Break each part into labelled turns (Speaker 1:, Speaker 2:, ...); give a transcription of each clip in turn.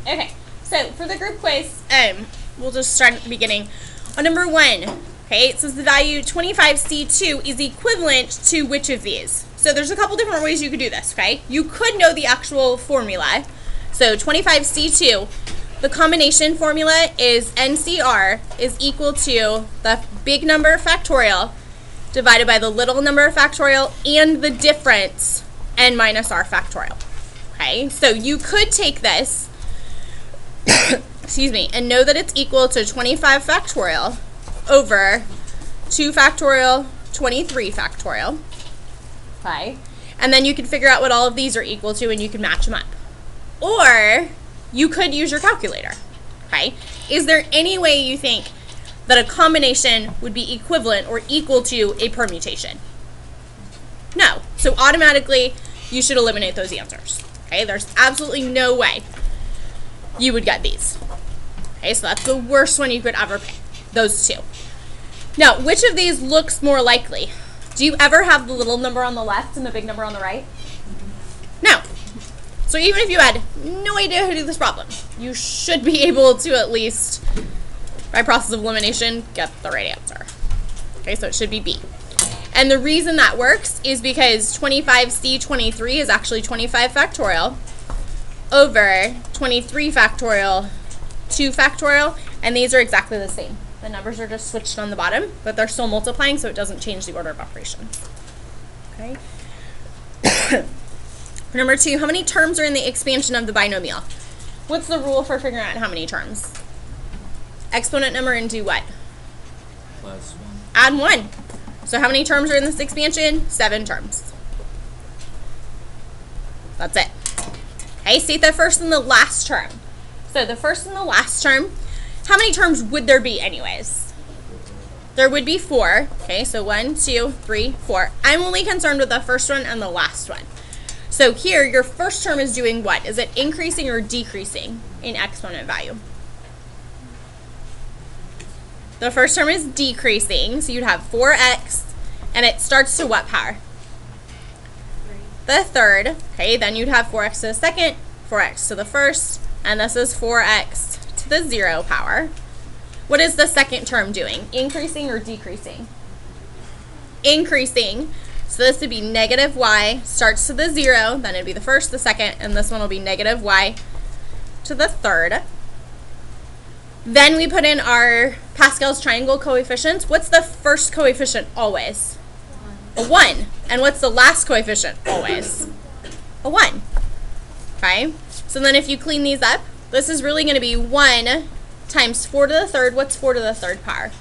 Speaker 1: Okay, so for the group quiz, we'll just start at the beginning. On number 1, okay, it says the value 25C2 is equivalent to which of these? So there's a couple different ways you could do this, okay? You could know the actual formula. So 25C2, the combination formula is NCR is equal to the big number factorial divided by the little number factorial and the difference n minus r factorial. Okay, so you could take this, excuse me, and know that it's equal to 25 factorial over 2 factorial, 23 factorial. Okay, and then you can figure out what all of these are equal to and you can match them up. Or you could use your calculator. Okay, is there any way you think that a combination would be equivalent or equal to a permutation? No. So automatically, you should eliminate those answers. Okay, there's absolutely no way you would get these. Okay, so that's the worst one you could ever pick, those two. Now, which of these looks more likely? Do you ever have the little number on the left and the big number on the right? No. So even if you had no idea how to do this problem, you should be able to at least, by process of elimination, get the right answer. Okay, so it should be B. And the reason that works is because 25C23 is actually 25 factorial over 23 factorial, 2 factorial, and these are exactly the same. The numbers are just switched on the bottom, but they're still multiplying, so it doesn't change the order of operation. Okay. Number 2, how many terms are in the expansion of the binomial? What's the rule for figuring out how many terms? Exponent number and do what?
Speaker 2: Plus 1.
Speaker 1: Add 1. So how many terms are in this expansion? 7 terms. That's it. Okay, state the first and the last term. So the first and the last term, how many terms would there be anyways? There would be 4. Okay, so 1, 2, 3, 4. I'm only concerned with the first one and the last one. So here, your first term is doing what? Is it increasing or decreasing in exponent value? The first term is decreasing, so you'd have 4x, and it starts to what power?
Speaker 3: 3.
Speaker 1: The third. Okay, then you'd have 4x to the second, 4x to the first, and this is 4x to the 0 power. What is the second term doing? Increasing or decreasing? Increasing. So this would be negative y, starts to the 0, then it'd be the first, the second, and this one will be negative y to the third. Then we put in our Pascal's triangle coefficients. What's the first coefficient always?
Speaker 3: 1.
Speaker 1: A 1. And what's the last coefficient always? A 1. Okay? So then if you clean these up, this is really going to be 1 times 4 to the third. What's 4 to the third power?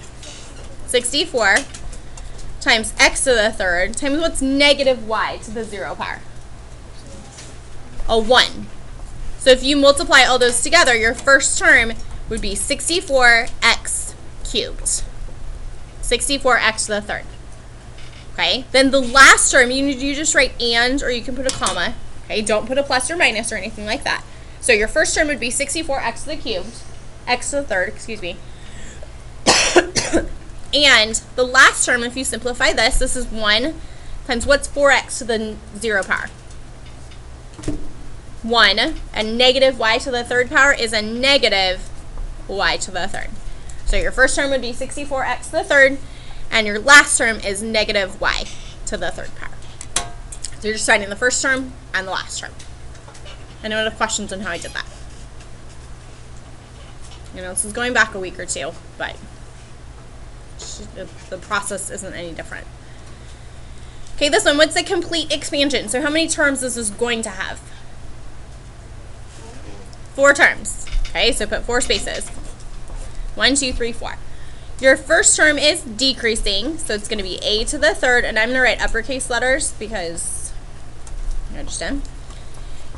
Speaker 1: 64 times x to the third times what's negative y to the 0 power? A 1. So if you multiply all those together, your first term would be 64x cubed. 64x to the third. Okay? Then the last term, you just write and, or you can put a comma. Okay? Don't put a plus or minus or anything like that. So your first term would be 64x to the cubed, x to the third, excuse me. And the last term, if you simplify this, this is 1 times what's 4x to the 0 power? 1. And negative y to the third power is a negative y to the third. So your first term would be 64x to the third, and your last term is negative y to the third power. So you're just writing the first term and the last term. Anyone have questions on how I did that? You know, this is going back a week or two, but the process isn't any different. Okay, this one, what's the complete expansion? So how many terms this is going to have? 4 terms. Okay, so put 4 spaces. 1, 2, 3, 4. Your first term is decreasing, so it's going to be a to the third, and I'm going to write uppercase letters because you understand.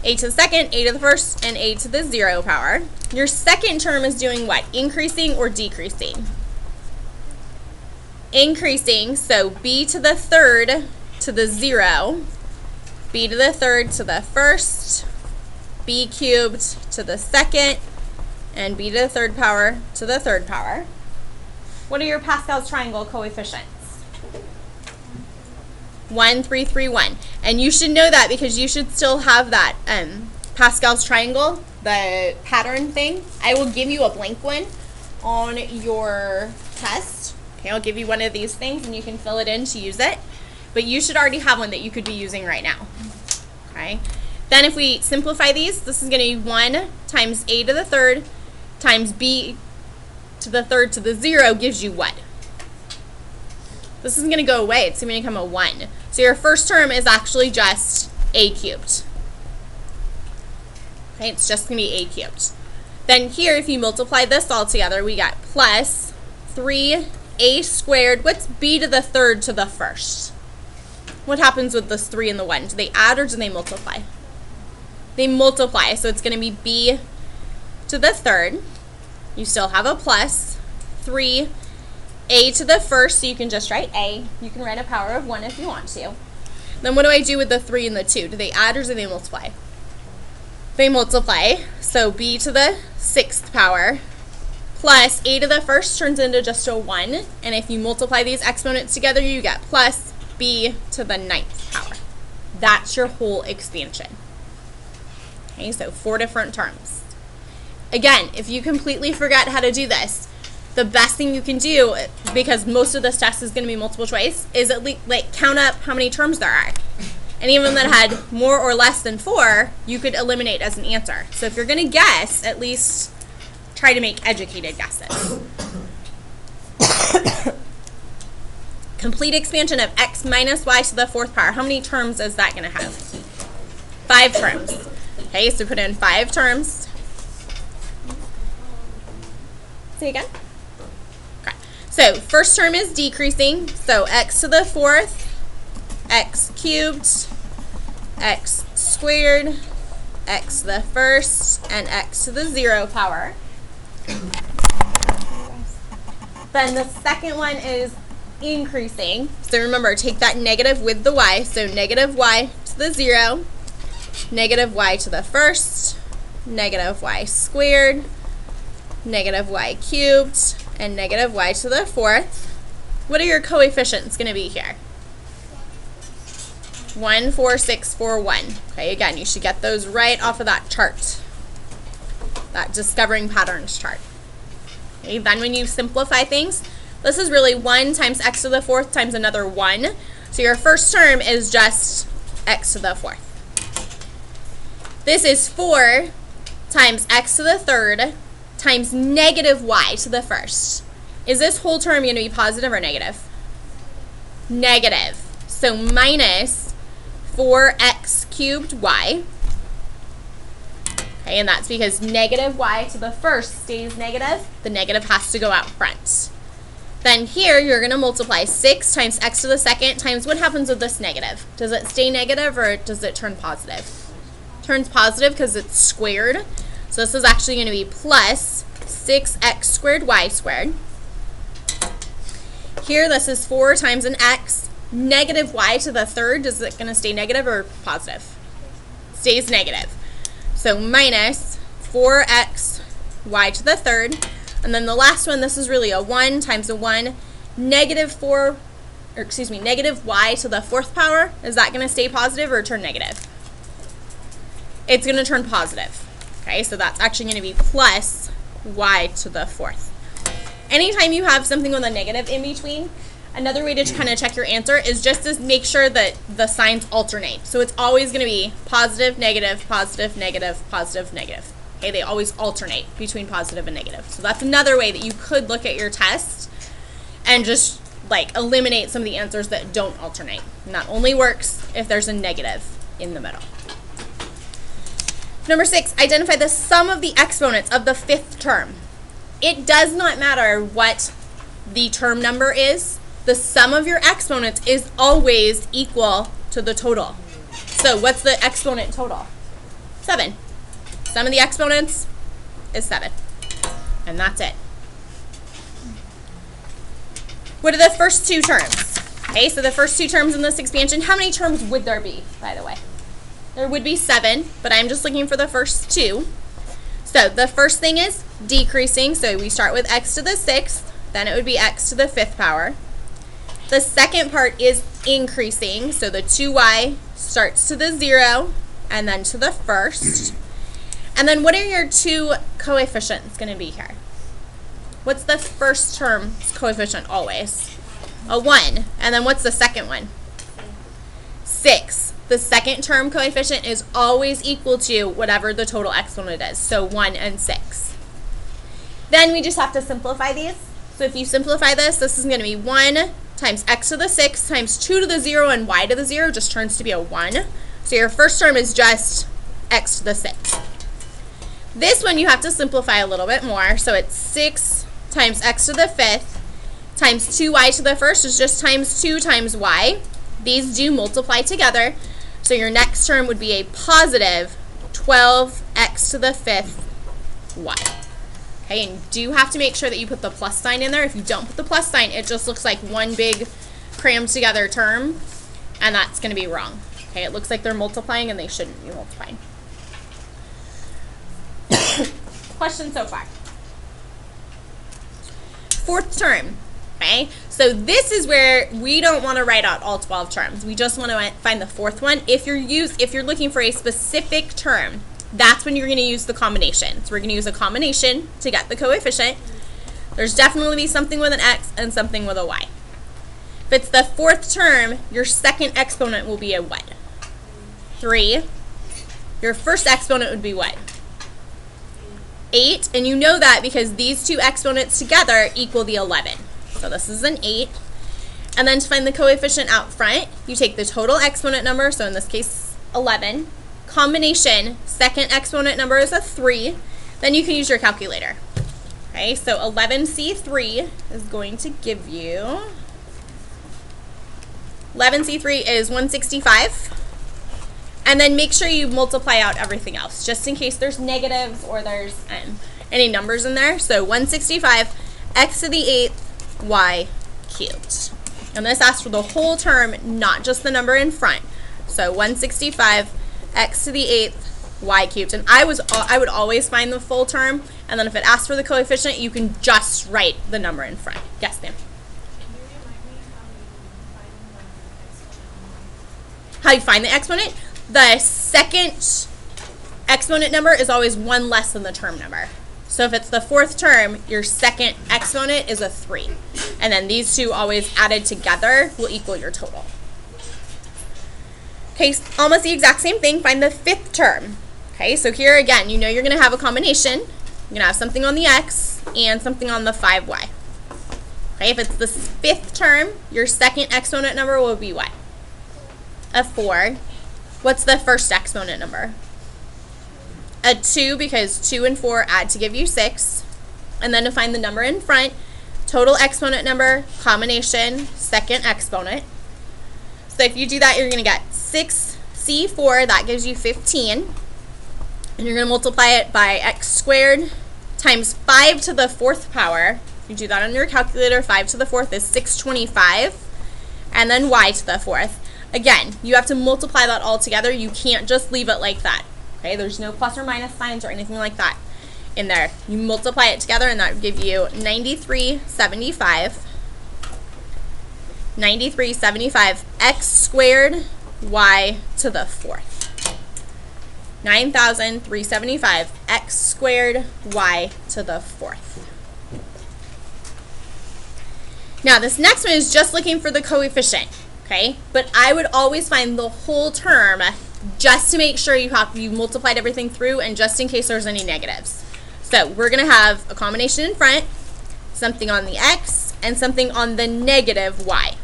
Speaker 1: A to the second, a to the first, and a to the 0 power. Your second term is doing what? Increasing or decreasing? Increasing, so b to the third to the 0, b to the third to the first, b cubed to the second, and b to the third power to the third power. What are your Pascal's triangle coefficients? 1, 3, 3, 1. And you should know that because you should still have that Pascal's triangle, the pattern thing, I will give you a blank one on your test. Okay, I'll give you one of these things and you can fill it in to use it. But you should already have one that you could be using right now. Okay. Then if we simplify these, this is going to be 1 times a to the third times b to the third to the 0 gives you what? This isn't going to go away. It's going to become a 1. So your first term is actually just a cubed. Okay, it's just going to be a cubed. Then here, if you multiply this all together, we got plus 3a squared. What's b to the third to the first? What happens with this 3 and the 1? Do they add or do they multiply? They multiply, so it's going to be b to the third. You still have a plus 3a to the first, so you can just write a. You can write a power of 1 if you want to. Then what do I do with the 3 and the 2? Do they add or do they multiply? They multiply, so b to the 6th power plus a to the first turns into just a 1, and if you multiply these exponents together, you get plus b to the 9th power. That's your whole expansion. Okay, so 4 different terms. Again, if you completely forget how to do this, the best thing you can do, because most of this test is going to be multiple choice, is at least count up how many terms there are. Any of them that had more or less than 4, you could eliminate as an answer. So if you're going to guess, at least try to make educated guesses. Complete expansion of x minus y to the 4th power. How many terms is that going to have? 5 terms. Okay, so put in 5 terms. Say again? Okay. So first term is decreasing. So x to the 4th, x cubed, x squared, x to the 1st, and x to the 0 power. Then the second one is increasing. So remember, take that negative with the y. So negative y to the 0, negative y to the 1st, negative y squared, negative y cubed, and negative y to the 4th. What are your coefficients going to be here? 1, 4, 6, 4, 1. Okay, again, you should get those right off of that chart, that discovering patterns chart. Okay, then when you simplify things, this is really 1 times x to the 4th times another 1. So your first term is just x to the 4th. This is 4 times x to the 3rd times negative y to the 1st. Is this whole term going to be positive or negative? Negative. So minus 4x cubed y. Okay, and that's because negative y to the 1st stays negative. The negative has to go out front. Then here, you're going to multiply 6 times x to the 2nd times what happens with this negative? Does it stay negative or does it turn positive? Turns positive because it's squared. So this is actually going to be plus 6x squared y squared. Here, this is 4 times an x. Negative y to the 3rd, is it going to stay negative or positive? Stays negative. So minus 4x y to the 3rd. And then the last one, this is really a 1 times a 1. Negative y to the 4th power. Is that going to stay positive or turn negative? It's going to turn positive. Okay, so that's actually going to be plus y to the 4th. Anytime you have something with a negative in between, another way to kind of check your answer is just to make sure that the signs alternate. So it's always going to be positive, negative, positive, negative, positive, negative. Okay, they always alternate between positive and negative. So that's another way that you could look at your test and just eliminate some of the answers that don't alternate. And that only works if there's a negative in the middle. Number 6, identify the sum of the exponents of the 5th term. It does not matter what the term number is. The sum of your exponents is always equal to the total. So what's the exponent total? 7. Sum of the exponents is 7. And that's it. What are the first 2 terms? Okay, so the first 2 terms in this expansion, how many terms would there be, by the way? There would be 7, but I'm just looking for the first 2. So the first thing is decreasing, so we start with x to the 6th, then it would be x to the 5th power. The second part is increasing, so the 2y starts to the 0 and then to the 1st. And then what are your two coefficients going to be here? What's the first term's coefficient always? A 1. And then what's the second one? 6. The second term coefficient is always equal to whatever the total exponent is. So 1 and 6. Then we just have to simplify these. So if you simplify this, this is going to be 1 times x to the 6 times 2 to the 0 and y to the 0 just turns to be a 1. So your first term is just x to the 6. This one you have to simplify a little bit more. So it's 6 times x to the 5th times 2y to the 1st is just times 2 times y. These do multiply together. So your next term would be a positive 12x to the 5th y. Okay, and you do have to make sure that you put the plus sign in there. If you don't put the plus sign, it just looks like one big crammed together term, and that's going to be wrong. Okay, it looks like they're multiplying and they shouldn't be multiplying. Question so far. Fourth term. Okay, so this is where we don't want to write out all 12 terms. We just want to find the fourth one. If you're looking for a specific term, that's when you're going to use the combination. So we're going to use a combination to get the coefficient. There's definitely be something with an x and something with a y. If it's the fourth term, your second exponent will be a what? 3. Your first exponent would be what? 8. And you know that because these two exponents together equal the 11. So this is an 8. And then to find the coefficient out front, you take the total exponent number, so in this case 11, combination, second exponent number is a 3, then you can use your calculator. Okay, so 11C3 is going to give you, 11C3 is 165, and then make sure you multiply out everything else, just in case there's negatives or there's any numbers in there. So 165, x to the 8th, y cubed. And this asks for the whole term, not just the number in front. So 165, x to the 8th, y cubed. And I would always find the full term, and then if it asks for the coefficient, you can just write the number in front. Yes, ma'am?
Speaker 3: Can you remind me how you find the exponent on
Speaker 1: How you find the exponent? The second exponent number is always one less than the term number. So if it's the fourth term, your second exponent is a 3. And then these two always added together will equal your total. Okay, almost the exact same thing. Find the fifth term. Okay, so here again, you know you're going to have a combination. You're going to have something on the x and something on the 5y. Okay, if it's the fifth term, your second exponent number will be what? A 4. What's the first exponent number? A 2, because 2 and 4 add to give you 6. And then to find the number in front, total exponent number, combination, second exponent. So if you do that, you're going to get 6c4, that gives you 15. And you're going to multiply it by x squared times 5 to the 4th power. If you do that on your calculator, 5 to the 4th is 625. And then y to the 4th. Again, you have to multiply that all together. You can't just leave it like that. Okay, there's no plus or minus signs or anything like that in there. You multiply it together and that would give you 9375. 9375 x squared y to the 4th. 9375 x squared y to the 4th. Now this next one is just looking for the coefficient, okay? But I would always find the whole term just to make sure you multiplied everything through and just in case there's any negatives. So we're going to have a combination in front, something on the x, and something on the negative y.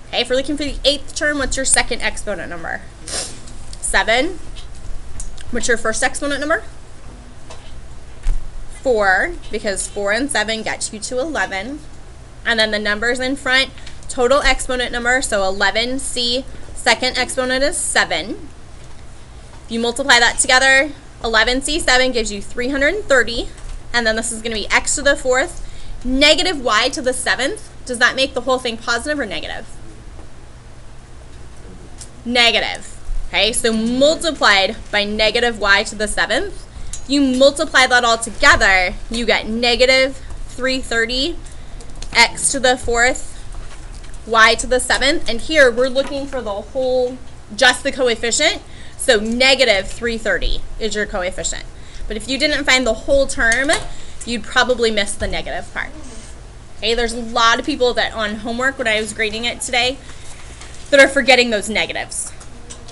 Speaker 1: Okay, if we're looking for the 8th term, what's your second exponent number? 7. What's your first exponent number? 4, because 4 and 7 get you to 11. And then the numbers in front, total exponent number, so 11c, second exponent is 7. If you multiply that together, 11c7 gives you 330, and then this is going to be x to the 4th, negative y to the 7th. Does that make the whole thing positive or negative? Negative. Okay, so multiplied by negative y to the 7th, you multiply that all together, you get negative 330 x to the 4th, y to the 7th, and here we're looking for the whole, just the coefficient. So negative 330 is your coefficient. But if you didn't find the whole term, you'd probably miss the negative part. Okay, there's a lot of people that on homework when I was grading it today that are forgetting those negatives.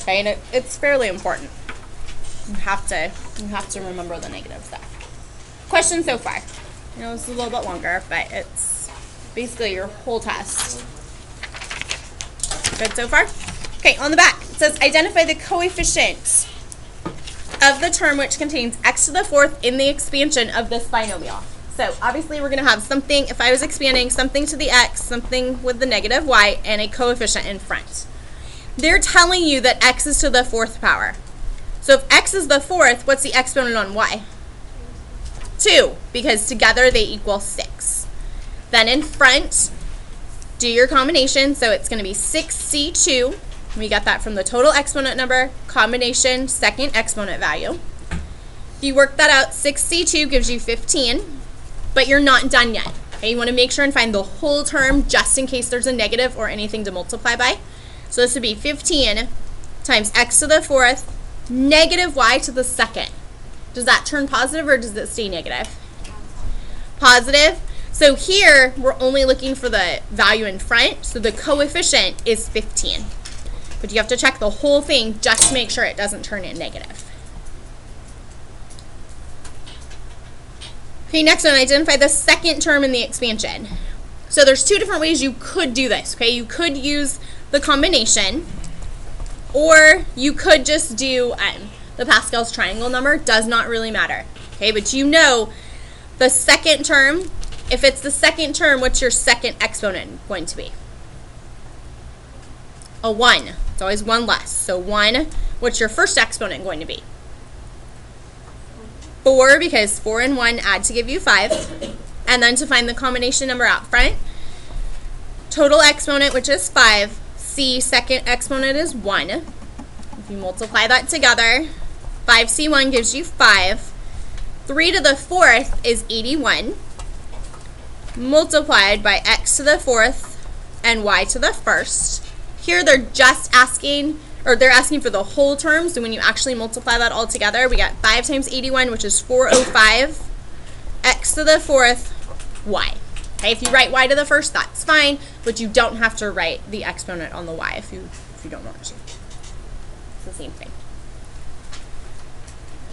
Speaker 1: Okay, and it's fairly important. You have to remember the negative stuff. Questions so far? I know it's a little bit longer, but it's basically your whole test. Good so far? Okay, on the back, it says identify the coefficient of the term which contains x to the fourth in the expansion of this binomial. So obviously we're going to have something, if I was expanding, something to the x, something with the negative y, and a coefficient in front. They're telling you that x is to the fourth power. So if x is the fourth, what's the exponent on y? 2, because together they equal 6. Then in front, do your combination. So it's going to be 6c2. We got that from the total exponent number, combination, second exponent value. If you work that out, 6c2 gives you 15, but you're not done yet. Okay, you want to make sure and find the whole term just in case there's a negative or anything to multiply by. So this would be 15 times x to the fourth, negative y to the second. Does that turn positive or does it stay negative? Positive. So here, we're only looking for the value in front, so the coefficient is 15. But you have to check the whole thing just to make sure it doesn't turn in negative. Okay, next one, identify the second term in the expansion. So there's two different ways you could do this, okay? You could use the combination, or you could just do the Pascal's triangle number. Does not really matter, okay? But you know the second term, if it's the second term, what's your second exponent going to be? A 1. It's always 1 less. So 1, what's your first exponent going to be? 4, because 4 and 1 add to give you 5. And then to find the combination number out front, total exponent, which is 5, c second exponent is 1. If you multiply that together, 5c1 gives you 5. 3 to the fourth is 81, multiplied by x to the fourth and y to the first. Here they're just asking, or they're asking for the whole term, so when you actually multiply that all together, we got 5 times 81, which is 405, x to the fourth, y. Okay, if you write y to the first, that's fine, but you don't have to write the exponent on the y if you don't want to. It's the same thing.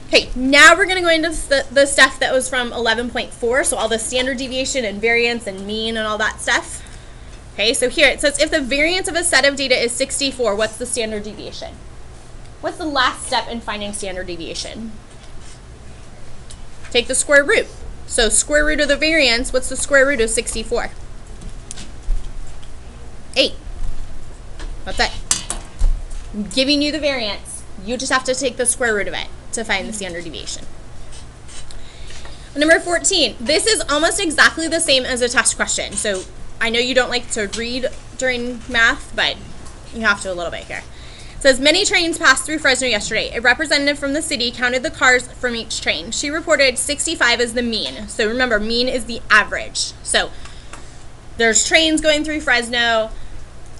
Speaker 1: Okay, now we're going to go into the stuff that was from 11.4, so all the standard deviation and variance and mean and all that stuff. Okay, so here it says if the variance of a set of data is 64, what's the standard deviation? What's the last step in finding standard deviation? Take the square root. So square root of the variance, what's the square root of 64? 8. That's it. I'm giving you the variance. You just have to take the square root of it to find the standard deviation. Number 14. This is almost exactly the same as a test question. So I know you don't like to read during math, but you have to a little bit here. It says, many trains passed through Fresno yesterday. A representative from the city counted the cars from each train. She reported 65 as the mean. So remember, mean is the average. So there's trains going through Fresno.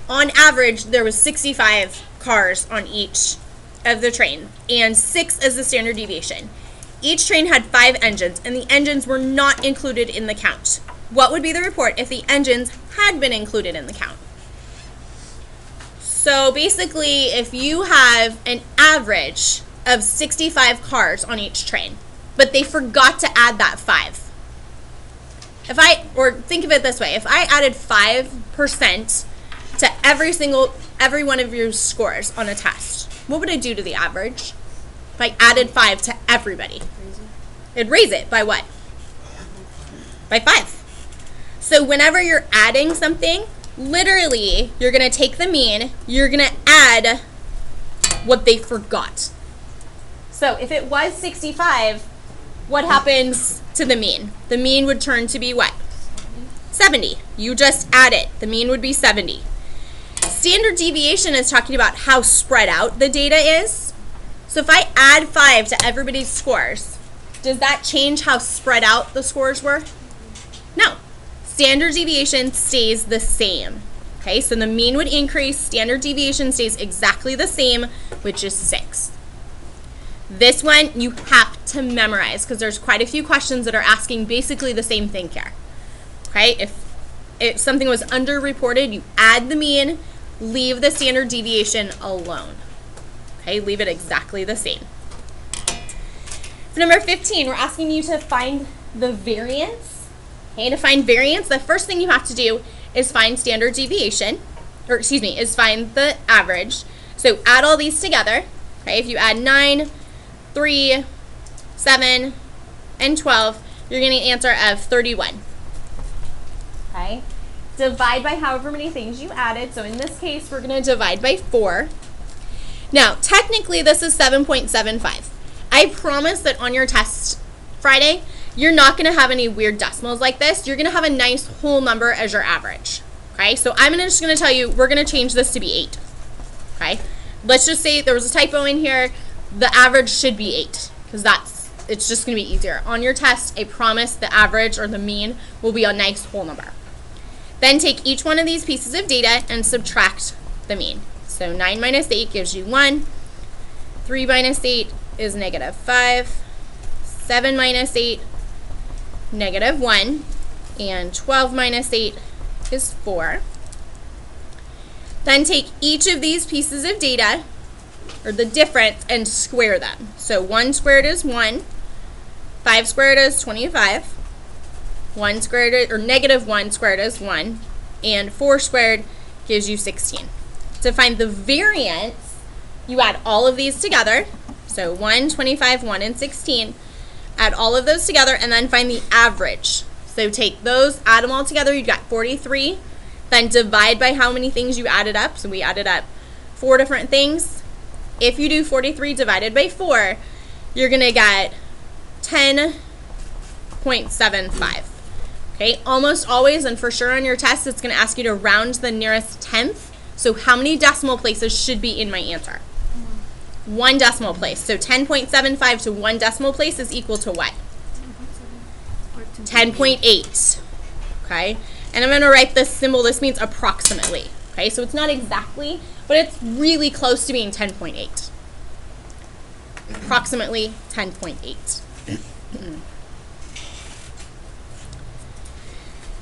Speaker 1: On average, there was 65 cars on each of the train, and 6 is the standard deviation. Each train had 5 engines, and the engines were not included in the count. What would be the report if the engines had been included in the count? So basically, if you have an average of 65 cars on each train, but they forgot to add that 5. Or think of it this way, if I added 5% to every one of your scores on a test, what would it do to the average? If I added 5 to everybody, it'd raise it by what? By 5. So whenever you're adding something, literally, you're going to take the mean, you're going to add what they forgot. So if it was 65, what happens to the mean? The mean would turn to be what? 70. You just add it. The mean would be 70. Standard deviation is talking about how spread out the data is. So if I add 5 to everybody's scores, does that change how spread out the scores were? No. Standard deviation stays the same. Okay, so the mean would increase, standard deviation stays exactly the same, which is 6. This one you have to memorize because there's quite a few questions that are asking basically the same thing here. Okay, if something was underreported, you add the mean, leave the standard deviation alone. Okay, leave it exactly the same. For number 15, we're asking you to find the variance. Okay, to find variance, the first thing you have to do is find standard deviation, is find the average. So add all these together. Okay, if you add 9, 3, 7, and 12, you're getting an answer of 31. Okay, divide by however many things you added. So in this case, we're going to divide by 4. Now, technically, this is 7.75. I promise that on your test Friday, you're not going to have any weird decimals like this. You're going to have a nice whole number as your average. Okay, so I'm just going to tell you, we're going to change this to be 8. Okay, let's just say there was a typo in here. The average should be 8 because it's just going to be easier. On your test, I promise the average or the mean will be a nice whole number. Then take each one of these pieces of data and subtract the mean. So 9 minus 8 gives you 1. 3 minus 8 is negative 5. 7 minus 8, negative 1. And 12 minus 8 is 4. Then take each of these pieces of data, or the difference, and square them. So 1 squared is 1. 5 squared is 25. 1 squared is, or negative 1 squared is 1. And 4 squared gives you 16. To find the variance, you add all of these together. So 1, 25, 1, and 16. Add all of those together and then find the average. So take those, add them all together, you got 43. Then divide by how many things you added up. So we added up 4 different things. If you do 43 divided by 4, you're going to get 10.75. Okay, almost always, and for sure on your test, it's going to ask you to round the nearest tenth. So how many decimal places should be in my answer? 1 decimal place. So 10.75 to 1 decimal place is equal to what? 10.8. Okay, and I'm going to write this symbol. This means approximately. Okay, so it's not exactly, but it's really close to being 10.8. Approximately 10.8.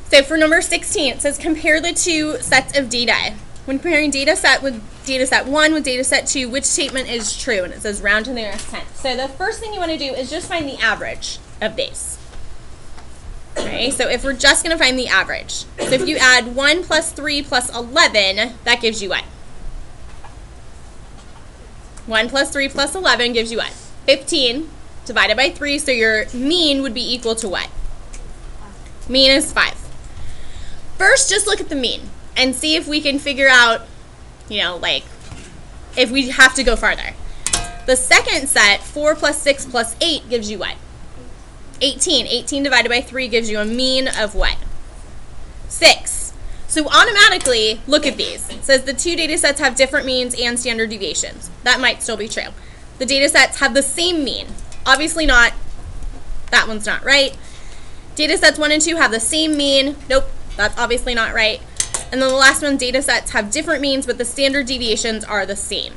Speaker 1: So for number 16, it says compare the two sets of data. When comparing data set 1 with data set 2, which statement is true? And it says round to the nearest tenth. So the first thing you want to do is just find the average of these. Okay, so if we're just going to find the average. So if you add 1 plus 3 plus 11, that gives you what? 1 plus 3 plus 11 gives you what? 15 divided by 3, so your mean would be equal to what? Mean is 5. First, just look at the mean and see if we can figure out, like, if we have to go farther. The second set, 4 plus 6 plus 8 gives you what? 18. 18 divided by 3 gives you a mean of what? 6. So automatically, look at these. It says the two data sets have different means and standard deviations. That might still be true. The data sets have the same mean. Obviously not. That one's not right. Data sets 1 and 2 have the same mean. Nope, that's obviously not right. And then the last one, data sets have different means, but the standard deviations are the same.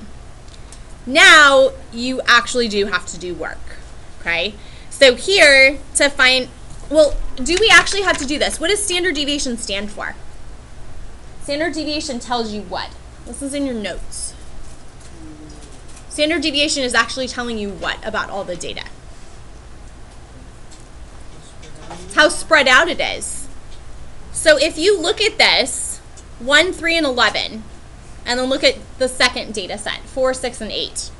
Speaker 1: Now, you actually do have to do work, okay? So here, to find, well, do we actually have to do this? What does standard deviation stand for? Standard deviation tells you what? This is in your notes. Standard deviation is actually telling you what about all the data? It's how spread out it is. So if you look at this, 1, 3, and 11, and then look at the second data set, 4, 6, and 8,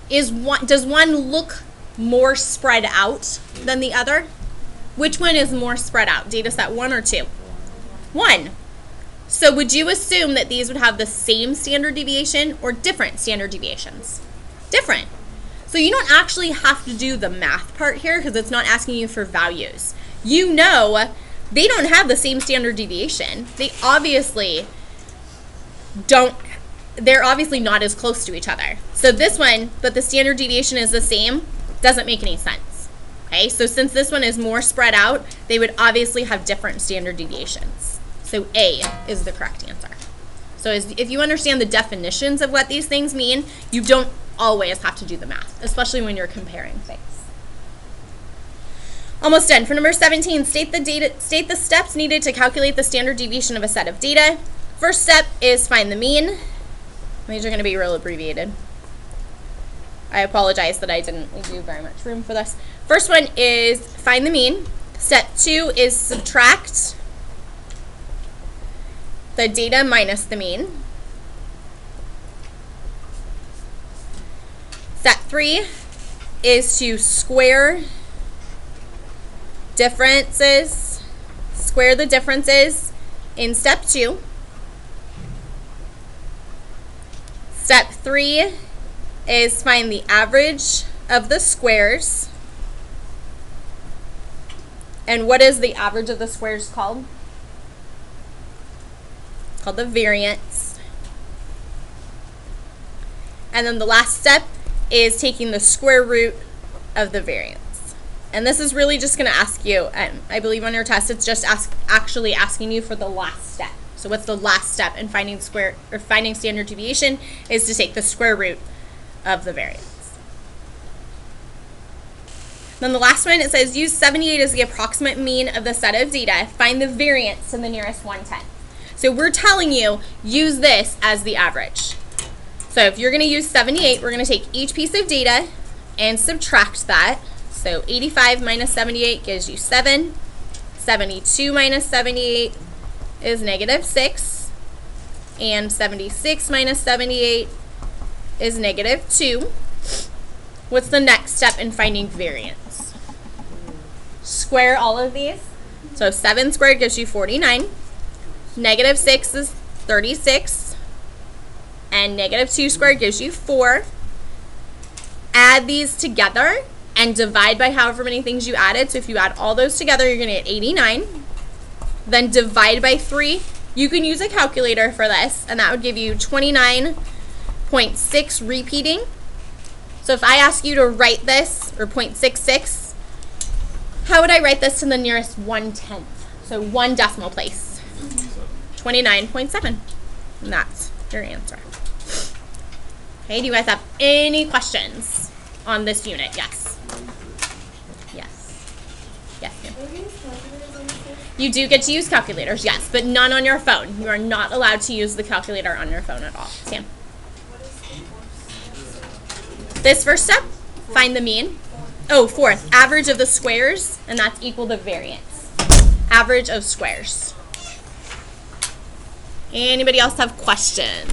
Speaker 1: does one look more spread out than the other? Which one is more spread out, data set 1 or 2? 1. So would you assume that these would have the same standard deviation or different standard deviations? Different. So you don't actually have to do the math part here because it's not asking you for values. You know they don't have the same standard deviation. They obviously don't, they're obviously not as close to each other. So this one, but the standard deviation is the same, doesn't make any sense. Okay, so since this one is more spread out, they would obviously have different standard deviations. So A is the correct answer. So if you understand the definitions of what these things mean, you don't always have to do the math, especially when you're comparing things. Almost done. For number 17, state the steps needed to calculate the standard deviation of a set of data. First step is find the mean. These are going to be real abbreviated. I apologize that I didn't leave you very much room for this. First one is find the mean. Step 2 is subtract the data minus the mean. Step 3 is to square the differences in step 2. Step 3 is find the average of the squares. And what is the average of the squares called? It's called the variance. And then the last step is taking the square root of the variance. And this is really just going to ask you, I believe on your test, it's just actually asking you for the last step. So what's the last step in finding standard deviation is to take the square root of the variance. Then the last one, it says use 78 as the approximate mean of the set of data. Find the variance to the nearest 1/10. So we're telling you, use this as the average. So if you're going to use 78, we're going to take each piece of data and subtract that. So 85 minus 78 gives you 7. 72 minus 78 is negative 6. And 76 minus 78 is negative 2. What's the next step in finding variance? Square all of these. So 7 squared gives you 49. Negative 6 is 36. And negative 2 squared gives you 4. Add these together and divide by however many things you added. So if you add all those together, you're going to get 89. Then divide by 3. You can use a calculator for this, and that would give you 29.6 repeating. So if I ask you to write this, or 0.66, how would I write this to the nearest 1/10? So 1 decimal place. 29.7. And that's your answer. Okay, do you guys have any questions on this unit? Yes. Yes. Yes, ma'am. You do get to use calculators, yes, but none on your phone. You are not allowed to use the calculator on your phone at all. Sam? This first step, find the mean. Oh, fourth, average of the squares, and that's equal to variance. Average of squares. Anybody else have questions?